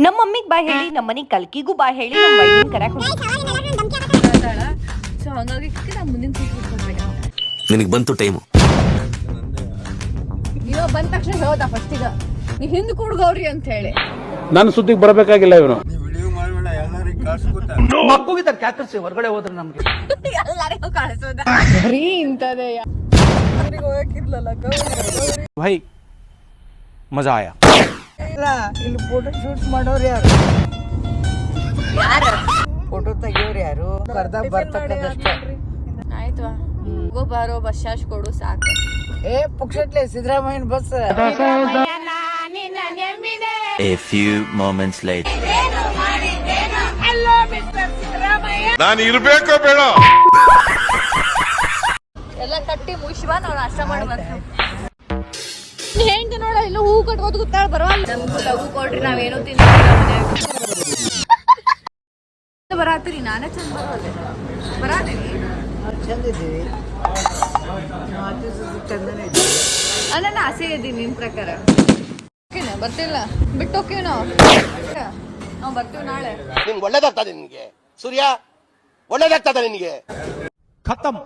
ನಮ್ಮ ಮಮ್ಮಿಗೆ ಬಾಯ್ ಹೇಳಿ, ನಮ್ಮ ಮನೆ ಕಲ್ಕಿಗೂ ಬಾಯ್ ಹೇಳಿ, ನಮ್ಮ ವೈನಿನ್ ಕರ್ಯಾಕ್ ಸೊ ಹಂಗಾಗಿ ನಾ ಮುಂದಿನ ಸೀಟ್ ಬಿಟ್ಕೊಡ್ಬೇಕು. ನಿನಗೆ ಬಂತು ಟೈಮು. ಇವ ಬಂದ ತಕ್ಷಣ ಹೇಳ್ದ ಫಸ್ಟ್ ಈಗ ನೀ ಹಿಂದ್ ಕೂಡ್ಗೌರಿ ಅಂತ ಹೇಳಿ. ನನ್ನ ಸುದ್ದಿಗೆ ಬರಬೇಕಾಗಿಲ್ಲ ಇವನು. ಮಕ್ಕಳಿಗೆ ಕ್ಯಾಕರ್ಸಿ ಹೊರಗಡೆ ಹೋದ್ರೆ ನಮ್ಗೆ ಎಲ್ಲರಿಗೂ ಕಳಿಸೋದ ಬರೀ ಇಂತದೇ ಹೋಗಕ್ಕಿರ್ಲಲ್ಲ ಭೈ ಮಜಾ ಆಯಾ. ಇಲ್ಲಿ ಫೋಟೋ ಶೂಟ್ ಮಾಡೋರು ಯಾರು? ಫೋಟೋ ತೆಗಿಯೋರು ಯಾರು? ಕರ್ದ ಬರ್ತಕ್ಕದಷ್ಟೇ. ಆಯ್ತು ಗೋ ಬಾರೋ ಬಸ್ ಚಾರ್ಜ್ ಕೊಡು ಸಾಕು. ಪುಕ್ಷಟ್ಲೆ ಸಿದ್ದರಾಮಯ್ಯನ bus. A few moments later. ನಾನು ಇರ್ಬೇಕೋ ಬೇಡ ಎಲ್ಲ ಕಟ್ಟಿ ಮುಗಿಸಿವ ನಾವು ನಾಷ್ಟ ಮಾಡಿ ಹೆಂಗ್ ನೋಡ ಇಲ್ಲ ಹೂ ಕಟ್ಕೋದು ಗೊತ್ತಾಳ ಬರವಲ್ಲ. ನಮ್ಗೂ ಲಘು ಕೊಡ್ರಿ ನಾವೇನೋ ಬರಾತ್ರಿ ನಾನೇ ಚಂದ ಬರೋದೆ ಬರಾತೀನಿ ಚಂದ ಇದ್ದೀವಿ, ಚಂದನೇ ಇದ್ದೀವಿ. ನನ್ನ ಆಸೆ ಇದ್ದೀನಿ ನಿನ್ ಪ್ರಕಾರ. ಬರ್ತಿಲ್ಲ ಬಿಟ್ಟು ಹೋಗ್ತೀವಿ ನಾವು ಬರ್ತೀವಿ ನಾಳೆ. ನಿನ್ಗೆ ಒಳ್ಳೇದಾಗ್ತದೆ, ನಿನ್ಗೆ ಸೂರ್ಯ ಒಳ್ಳೇದಾಗ್ತದೆ ನಿನ್ಗೆ. ಖತಮ್.